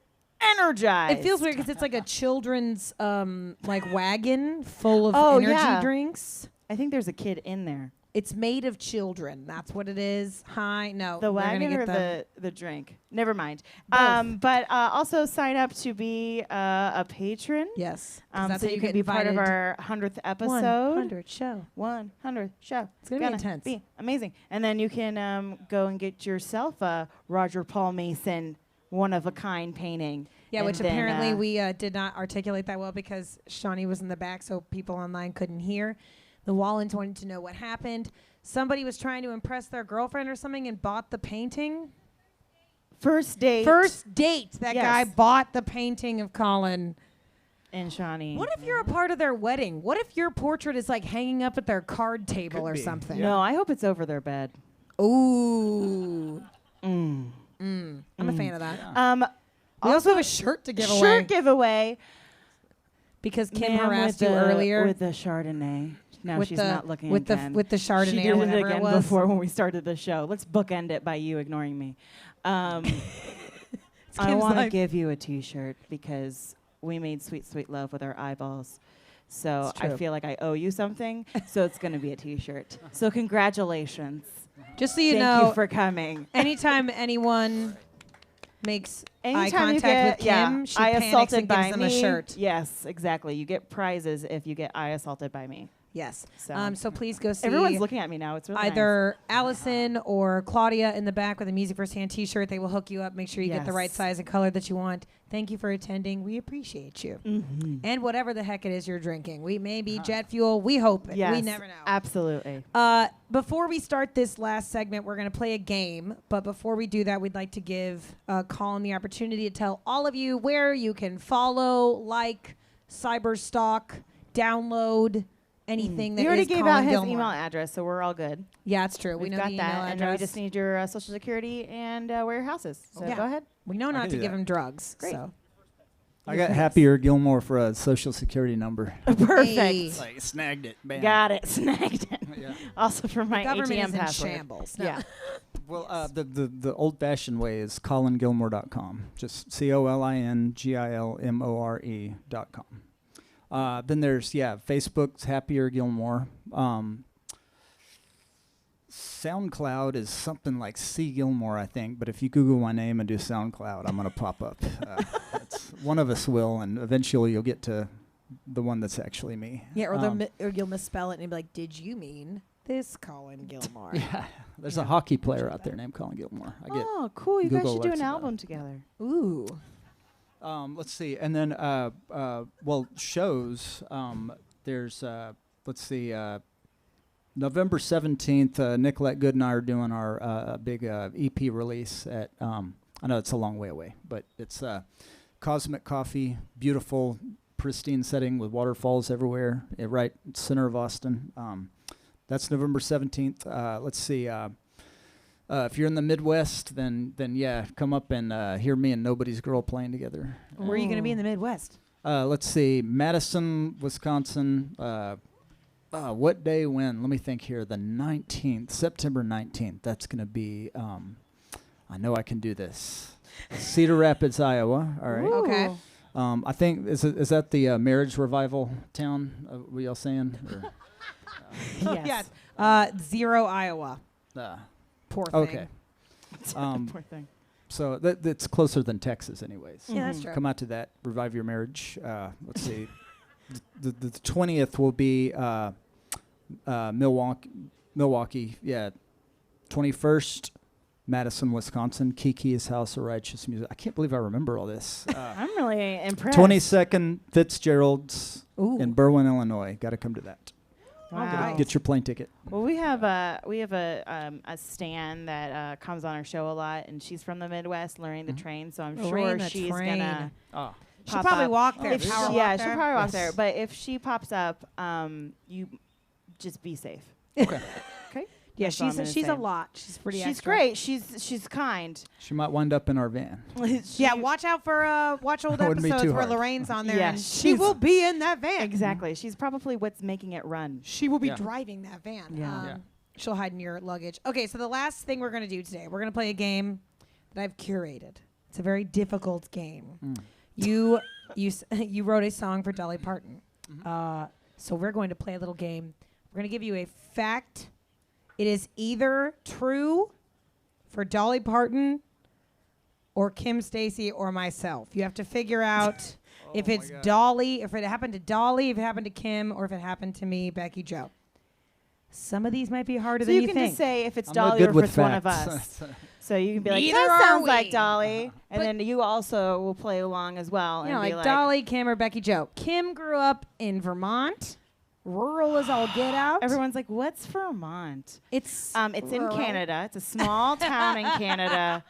energized. It feels weird because it's like a children's like wagon full of Oh, energy yeah. drinks. I think there's a kid in there. It's made of children. That's what it is. Hi. No. The we're gonna wagon get or them. the drink? Never mind. Both. But also sign up to be a patron. Yes. 'Cause that's So how you get can be part of invited our 100th episode. 100 show. 100 show. It's gonna be intense. Be amazing. And then you can go and get yourself a Roger Paul Mason one-of-a-kind painting. Yeah, And which then, apparently we did not articulate that well because Shawnee was in the back, so people online couldn't hear. The Wallens wanted to know what happened. Somebody was trying to impress their girlfriend or something and bought the painting. first date. First date, that Yes. guy bought the painting of Colin. And Shawnee. What if you're a part of their wedding? What if your portrait is like hanging up at their card table or be. something? No, I hope it's over their bed. Ooh. Mm. I'm a fan of that. We We also have a shirt to give away shirt giveaway. because Kim Ma'am, harassed with you the- earlier with the Chardonnay. Now with she's the not looking with again. the Chardonnay She or did it whatever again it was. before when we started the show. Let's bookend it by you ignoring me. I Kim's want to like- give you a T-shirt because we made sweet, sweet love with our eyeballs. So It's I true. feel like I owe you something. So it's going to be a T-shirt. So congratulations. Just so you Thank know, you for coming. anytime anyone makes eye Anytime you contact get with Kim, she eye panics assaulted and by gives them me, a shirt. Yes, exactly. You get prizes if you get eye assaulted by me. Yes. So, So please go see everyone's looking at me now. It's really either Allison or Claudia in the back with a Music Firsthand T-shirt. They will hook you up. Make sure you get the right Yes. size and color that you want. Thank you for attending. We appreciate you. And whatever the heck it is you're drinking. We may be jet fuel. We hope it. Yes, We never know. Absolutely. Before we start this last segment, we're going to play a game. But before we do that, we'd like to give Colin the opportunity to tell all of you where you can follow, like, cyberstalk, download anything that We already is gave Colin out his Gilmore. email address, so we're all good. Yeah, it's true. we We've know got the email that, address. and now we just need your social security and where your house is. So Yeah. go ahead. We know not can to do give that. him drugs. Great. So. I got Happier Gilmore for a social security number. Perfect. Hey. Like snagged it. Bam. Got it. Snagged it. Yeah. Also for my Government ATM is in password. shambles. No. Yeah. Well, the old-fashioned way is colingilmore.com. Just COLINGILMORE.com. Then there's Facebook's Happier Gilmore. SoundCloud is something like C Gilmore, I think. But if you Google my name and do SoundCloud, I'm gonna pop up. One of us will, and eventually you'll get to the one that's actually me. Yeah, or you'll misspell it and you'll be like, "Did you mean this Colin Gilmore?" Yeah, there's a hockey player out there named Colin Gilmore. I get. Oh, cool. You guys Google should do alerts an about album together. Ooh. Let's see, and then shows. There's let's see, November 17th. Nicolette Good and I are doing our big EP release at. I know it's a long way away, but it's Cosmic Coffee, beautiful pristine setting with waterfalls everywhere, right center of Austin. That's November 17th. Let's see. If you're in the Midwest, then yeah, come up and hear me and Nobody's Girl playing together. Where are you going to be in the Midwest? Let's see. Madison, Wisconsin. What day, when? Let me think here. The 19th, September 19th. That's going to be, I know I can do this. Cedar Rapids, Iowa. All right. Ooh. Okay. I think, is that the marriage revival town? Were y'all saying? Or, Yes. 0 Iowa. Poor thing. okay. Poor thing. So that's closer than Texas anyways. Yeah, that's true. Come out to that. Revive your marriage. Let's see. The 20th will be Milwaukee. Yeah. 21st, Madison, Wisconsin. Kiki's House of Righteous Music. I can't believe I remember all this. I'm really impressed. 22nd, Fitzgerald's Ooh. in Berwyn, Illinois. Got to come to that. Wow. Get your plane ticket. Well, we have a stan that comes on our show a lot, and she's from the Midwest, learning the train. So I'm Lorraine sure the she's train. gonna. Oh. She'll pop probably up. walk there. If power she- walk yeah, there. she'll probably walk Yes. there. But if she pops up, you just be safe. Okay. Okay. Yeah, That's all I'm gonna she's say. a lot. She's pretty. She's extra. great. She's kind. She might wind up in our van. Yeah, watch out for watch old Wouldn't be episodes too where hard. Lorraine's on there. Yeah, and she she's- will be in that van. Exactly. She's probably what's making it run. She will be Yeah. driving that van. Yeah. Yeah. She'll hide in your luggage. Okay, so the last thing we're going to do today, we're going to play a game that I've curated. It's a very difficult game. You wrote a song for Dolly Parton. So we're going to play a little game. We're going to give you a fact. It is either true for Dolly Parton or Kim Stacy or myself. You have to figure out if it's Dolly, if it happened to Dolly, if it happened to Kim, or if it happened to me, Becky Joe. Some of these might be harder So than you you can think. just say if it's I'm not Dolly good or if with it's one of facts. us. So you can be like, Neither that are sounds we. like Dolly. And But- then you also will play along as well. You know, and be like Dolly, Kim, or Becky Joe. Kim grew up in Vermont. Rural as all get out. Everyone's like, what's Vermont? It's It's in rural. Canada. It's a small town in Canada.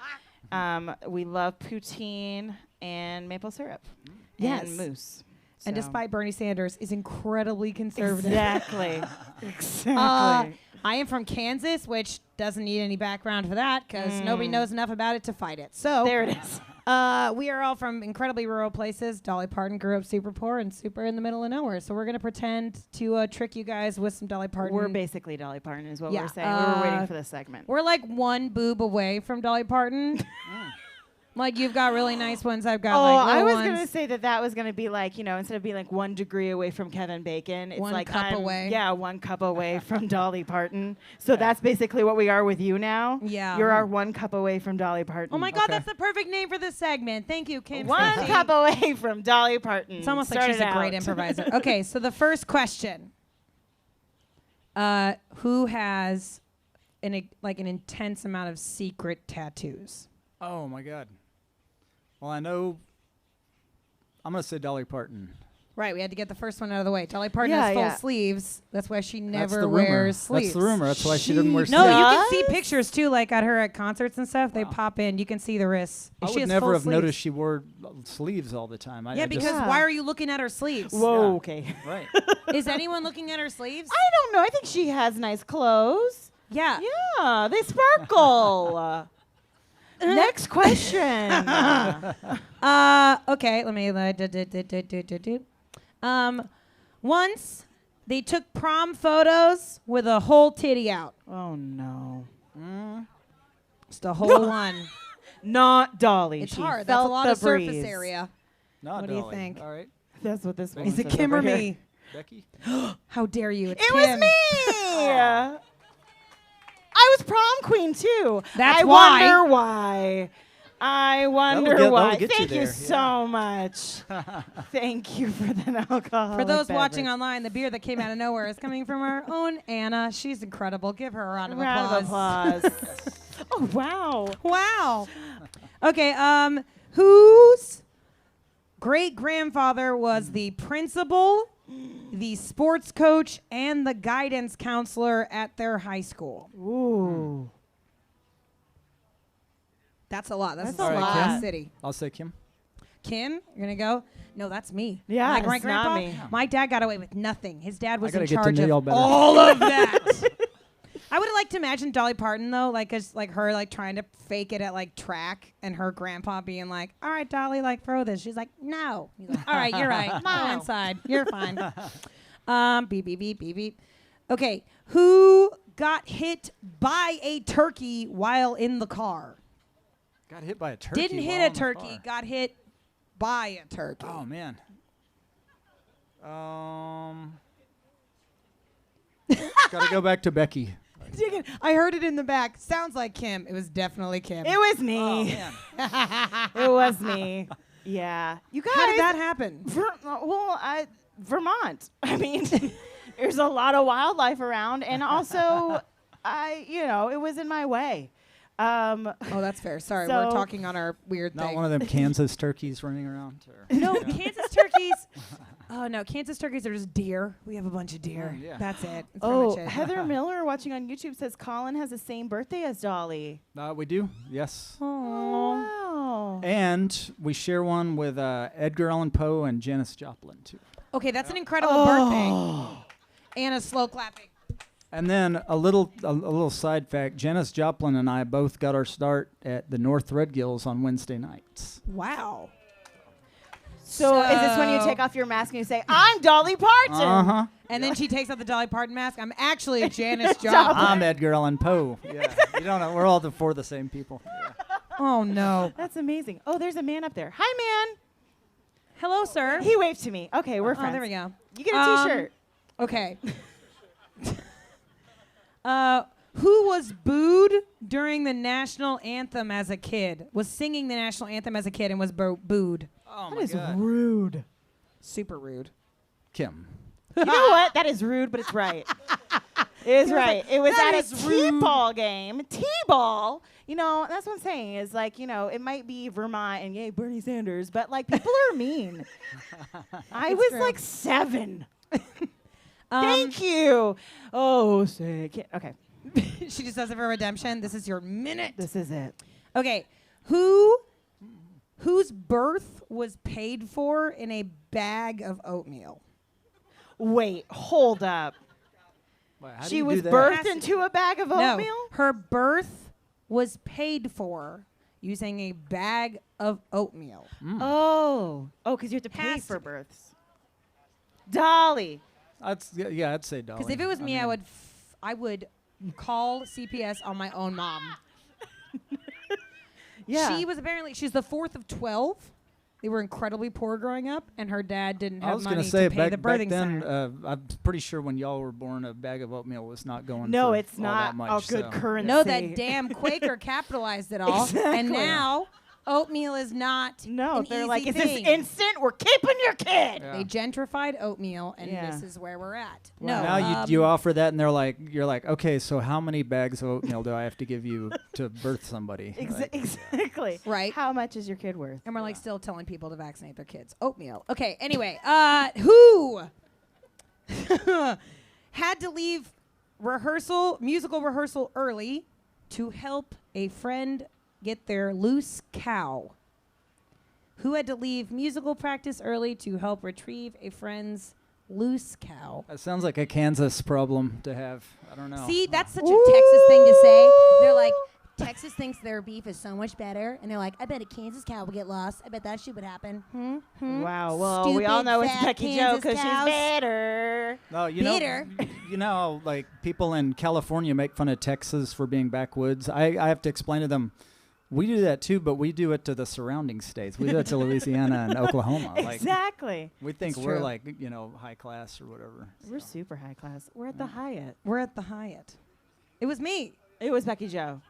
We love poutine and maple syrup. Yes. And moose. And So- despite Bernie Sanders is incredibly conservative. Exactly. Exactly. I am from Kansas, which doesn't need any background for that because nobody knows enough about it to fight it. So there it is. we are all from incredibly rural places. Dolly Parton grew up super poor and super in the middle of nowhere. So we're going to pretend to trick you guys with some Dolly Parton. We're basically Dolly Parton is what Yeah, we're saying. We were waiting for this segment. We're like one boob away from Dolly Parton. Like you've got really nice ones. I've got like I little was ones. going to say that was going to be like, instead of being like 1 degree away from Kevin Bacon, it's One like cup away. Yeah, 1 cup away from Dolly Parton. So that's basically what we are with you now. Yeah. You're our 1 cup away from Dolly Parton. Oh my God, Okay. that's the perfect name for this segment. Thank you, Kim. 1 Stacey. cup away from Dolly Parton. It's almost like Start she's it a great out. improviser. Okay, so the first question: who has an intense amount of secret tattoos? Oh my God. Well, I know. I'm gonna say Dolly Parton. Right, we had to get the first one out of the way. Dolly Parton Yeah, has full yeah. sleeves. That's why she That's never the rumor. wears sleeves. That's the rumor. That's why she didn't wear No, sleeves. you can see Does? pictures too, like at her at concerts and stuff. They pop in. You can see the wrists. I She would has never full have sleeves. noticed she wore sleeves all the time. Yeah, because Yeah. why are you looking at her sleeves? Whoa, Yeah. okay. Right. Is anyone looking at her sleeves? I don't know. I think she has nice clothes. Yeah. Yeah, they sparkle. Next question. Okay, let me. Once they took prom photos with a whole titty out. Oh no. Just a whole one. Not Dolly. It's She hard. That's a felt lot the of surface breeze. area. Not What do you Dolly. think? All right. That's what this one Is it says Kim over or here. me? Becky. How dare you? It's It Kim. was me. I was prom queen too. That's I why. wonder why. I wonder that'll why. get you Thank you there, so much. Thank you for that alcohol. For those watching online, the beer that came out of nowhere is coming from our own Anna. She's incredible. Give her a round of applause. Oh wow. Wow. Okay, whose great grandfather was the principal, the sports coach, and the guidance counselor at their high school? Ooh. That's a lot. That's That's a a small lot. city. I'll say Kim. Kim, you're gonna go? No, that's me. Yeah, like my it's not grandpa. me. My dad got away with nothing. His dad was gotta in get to charge know of y'all better. all of that. I would have liked to imagine Dolly Parton though, like as like her like trying to fake it at like track, and her grandpa being like, "All right, Dolly, like throw this." She's like, "No." He's like, "All right, you're right. Go inside. You're fine." Beep beep beep beep beep. Okay, who got hit by a turkey while in the car? Got hit by a turkey. Didn't hit while a in the turkey. car. Got hit by a turkey. Oh man. Gotta go back to Becky. I heard it in the back. Sounds like Kim. It was definitely Kim. It was Oh me. man. It was me. Yeah. You guys. How did that happen? Vermont. I mean, there's a lot of wildlife around, and also, it was in my way. Oh, that's fair. Sorry, So- we're talking on our weird Not thing. one of them Kansas turkeys running around. No, Kansas turkeys. Oh no, Kansas turkeys are just deer. We have a bunch of deer. Oh, yeah. That's it. That's Oh, pretty much it. Heather Miller watching on YouTube says Colin has the same birthday as Dolly. We do. Yes. Aw. Wow. And we share one with Edgar Allan Poe and Janis Joplin too. Okay, that's an incredible birthday. And a slow clapping. And then a little side fact: Janis Joplin and I both got our start at the North Red Gills on Wednesday nights. Wow. So is this when you take off your mask and you say, "I'm Dolly Parton"? Uh-huh. And then she takes out the Dolly Parton mask. I'm actually Janis Joplin. I'm Edgar Allan Poe. Yeah. You don't know. We're all four the same people. Yeah. Oh no. That's amazing. Oh, there's a man up there. Hi, man. Hello, sir. He waved to me. Okay, we're Oh, friends. there we go. You get a T-shirt. Okay. Who was booed during the national anthem as a kid? Was singing the national anthem as a kid and was booed. Oh That is rude. Super rude. Kim. You know what? That is rude, but it's right. It is right. It was "That at is a T-ball game. T-ball. That's what I'm saying. Is like, it might be Vermont and yay, Bernie Sanders, but like people are mean. I was true. like 7. Thank you. Oh, sick. Okay. She just does it for redemption. This is your minute. This is it. Okay. Whose birth was paid for in a bag of oatmeal? Wait, hold up. Wait, how do She you was do that? birthed into a bag of oatmeal? No. Her birth was paid for using a bag of oatmeal. Oh, because you have to pay Has for to be. births. Dolly. I'd say Dolly. Because if it was me, mean, I would call CPS on my own mom. Yeah. She's the fourth of 12. They were incredibly poor growing up, and her dad didn't I have was money gonna say to pay back the back birthing then, center. I'm pretty sure when y'all were born, a bag of oatmeal was not going. No, for it's all not that much, a good so. currency. No, that damn Quaker capitalized it all, and Exactly. now oatmeal is not No, an they're easy like, is thing. this instant? We're keeping your kid. Yeah. They gentrified oatmeal, and Yeah. this is where we're at. Wow. No, Now you offer that, and you're like, okay, so how many bags of oatmeal do I have to give you to birth somebody? Like, Exactly. Right. How much is your kid worth? and we're like still telling people to vaccinate their kids. Oatmeal. Okay. Anyway, who had to leave musical rehearsal early to help a friend get their loose cow? Who had to leave musical practice early to help retrieve a friend's loose cow? that sounds like a Kansas problem to have. I don't know. See, that's such a Texas thing to say. They're like, Texas thinks their beef is so much better, and they're like, I bet a Kansas cow will get lost. I bet that shit would happen. Wow. Well, we all Stupid, know it's fat Becky Joe Kansas because she's cows. better. No, Bitter. Like people in California make fun of Texas for being backwoods. I have to explain to them, we do that too, but we do it to the surrounding states. We do it to Louisiana and Oklahoma. Like Exactly. we think It's we're true. like high class or whatever. We're super high class. We're at the Hyatt. We're at the Hyatt. It was me. It was Becky Joe.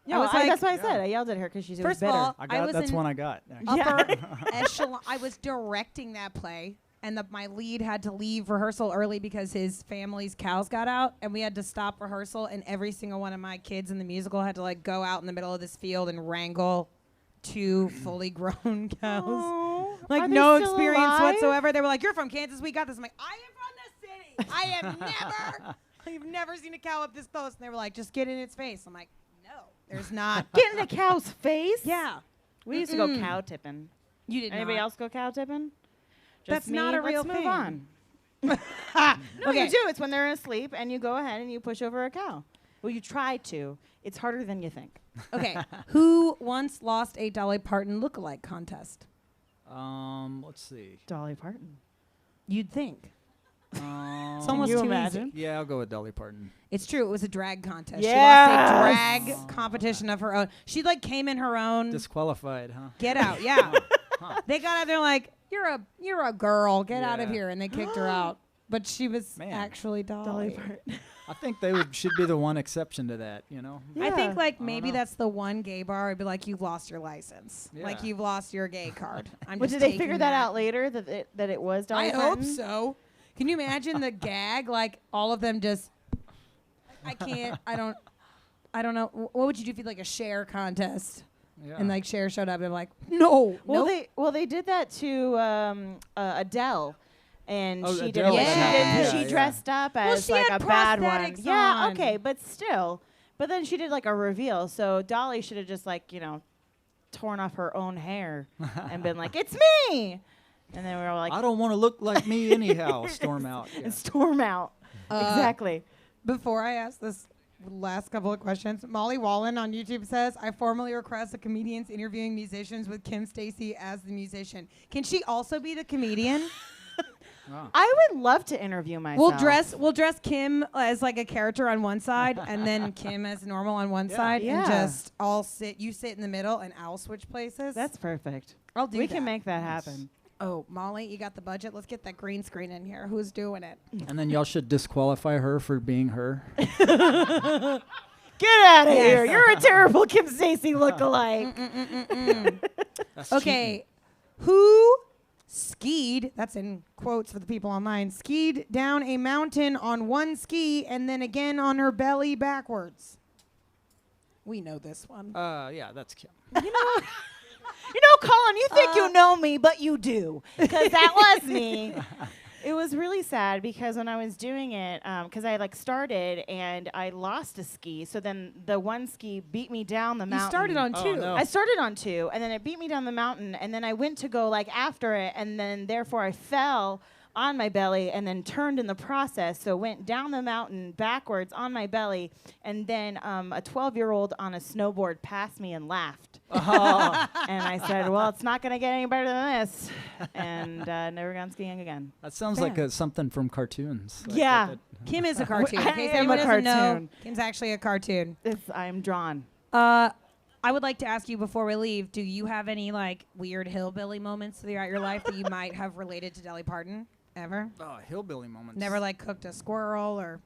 Yeah, was like- that's what I said. I yelled at her because she was First better. of all, I I got was that's in one I got. Actually. upper echelon. I was directing that play, and my lead had to leave rehearsal early because his family's cows got out, and we had to stop rehearsal, and every single one of my kids in the musical had to like go out in the middle of this field and wrangle 2 fully grown cows. Oh, Like are they no still experience alive? whatsoever. They were like, "You're from Kansas, we got this." I'm like, "I am from the city. I have I've never seen a cow up this close." And they were like, "Just get in its face." I'm like, "No, there's not." Get in a cow's face? Yeah. We used to go cow tipping. You did Anybody not. else go cow tipping? That's Just me? not a real Let's move thing. on. No, Okay. you do. It's when they're asleep, and you go ahead and you push over a cow. Well, you try to. It's harder than you think. Okay. Who once lost a Dolly Parton lookalike contest? Let's see. Dolly Parton. You'd think. It's Um, almost you too imagine? easy. yeah, I'll go with Dolly Parton. It's true. It was a drag contest. Yes. She lost a drag competition of her own. She like came in her own. Disqualified, huh? Get out. Yeah. They got out there like, you're a girl. Get out of Yeah. here. And they kicked her out. But she was Man. actually Dolly. Parton. I think they should be the one exception to that, you know? Yeah. I think like I don't maybe know. that's the one gay bar. I'd be like, you've lost your license. Like Yeah. you've lost your gay card. I'm But just did they taking figure that out later that it was Dolly I Parton? hope so. Can you imagine the gag? Like all of them just. I can't. I don't know. What would you do if you like a share contest Yeah. and like Cher showed up and like no. Well, nope. they did that to Adele, and Oh, she Adele, did. that happened. She Yeah, yeah. dressed up Well, as she like had a bad one. prosthetics Yeah, on. okay, but still. But then she did like a reveal, so Dolly should have just like torn off her own hair and been like, "It's me," and then we were like, I don't want to look like me anyhow. Storm out. Yeah. and storm out. Exactly. Before I ask this last couple of questions, Molly Wallen on YouTube says, I formally request the comedians interviewing musicians with Kim Stacy as the musician. Can she also be the comedian? I would love to interview myself. We'll dress Kim as like a character on one side and then Kim as normal on one side and Yeah. just you sit in the middle and I'll switch places. That's perfect. I'll do We that. can make that happen. Oh, Molly, you got the budget? Let's get that green screen in here. Who's doing it? And then y'all should disqualify her for being her. Get out of here! You're a terrible Kim Stacy lookalike. That's Okay, who skied, that's in quotes for the people online, skied down a mountain on one ski and then again on her belly backwards? We know this one. cheating. Yeah, that's Kim. Colin, you think you know me, but you do. Because that was me. It was really sad because when I was doing it, because I started and I lost a ski. So then the one ski beat me down the You mountain. started on Oh, two. no. I started on 2, and then it beat me down the mountain, and then I went to go after it, and then therefore I fell on my belly and then turned in the process. So went down the mountain backwards on my belly, and then a 12-year-old on a snowboard passed me and laughed. And I said, well, it's not going to get any better than this. And never gone skiing again. That sounds like something from cartoons. Like Yeah. that- Kim is a cartoon. In I case am a anyone doesn't know, cartoon. Kim's actually a cartoon. I'm drawn. I would like to ask you before we leave, do you have any weird hillbilly moments throughout your life that you might have related to Dolly Parton? Ever? Oh, hillbilly moments. Never cooked a squirrel or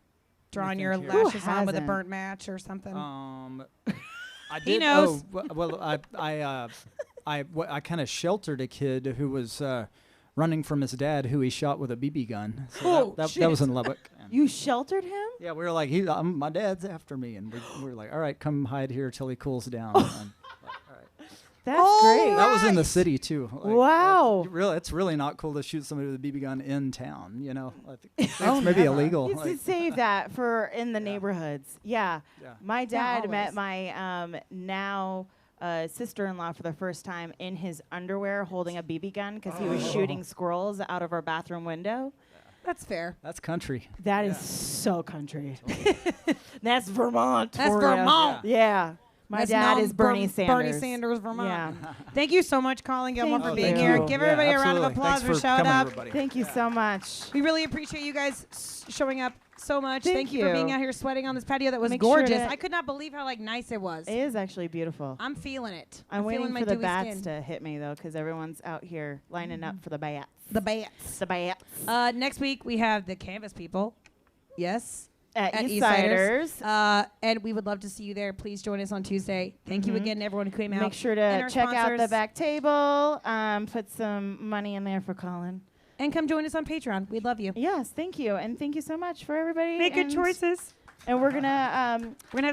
drawn me your think here. lashes Who on with a hasn't? burnt match or something? I He did. knows. Well, I kind of sheltered a kid who was running from his dad, who he shot with a BB gun. So Oh, that was in Lubbock. And You sheltered him? yeah, we were like, my dad's after me, and we were like, all right, come hide here till he cools down. And, That's Oh, great. that was in the city too. Wow. It's really not cool to shoot somebody with a BB gun in town. I think it's Oh, maybe never. illegal. You should save that for in the neighborhoods. Yeah. Yeah. My dad always. met my now sister-in-law for the first time in his underwear holding a BB gun because he was shooting squirrels out of our bathroom window. That's fair. That's country. That is so country. That's Vermont. That's for ya. Vermont. Yeah. My That's dad is Bernie Sanders. Bernie Sanders, Vermont. Yeah. Thank you so much, Colin Gilmore, Thank for being you. here. Thank Give Yeah, everybody a round of absolutely. applause Thanks for showing coming, up. everybody. Thank you so much. We really appreciate you guys showing up so much. Thank you for you. being out here sweating on this patio that was Make sure gorgeous. to- I could not believe how nice it was. It is actually beautiful. I'm feeling it. I'm feeling waiting my for the dewy bats skin. to hit me, though, because everyone's out here lining up for the bats. The bats. The bats. Next week we have the Canvas people. Yes. At East Siders. Eastsiders. And we would love to see you there. Please join us on Tuesday. Thank you again, everyone who came out. Make sure And to our check out the sponsors. back table. Put some money in there for Colin. And come join us on Patreon. We'd love you. Yes, thank you. And thank you so much for everybody. Make good and- choices. And we're going to We're gonna have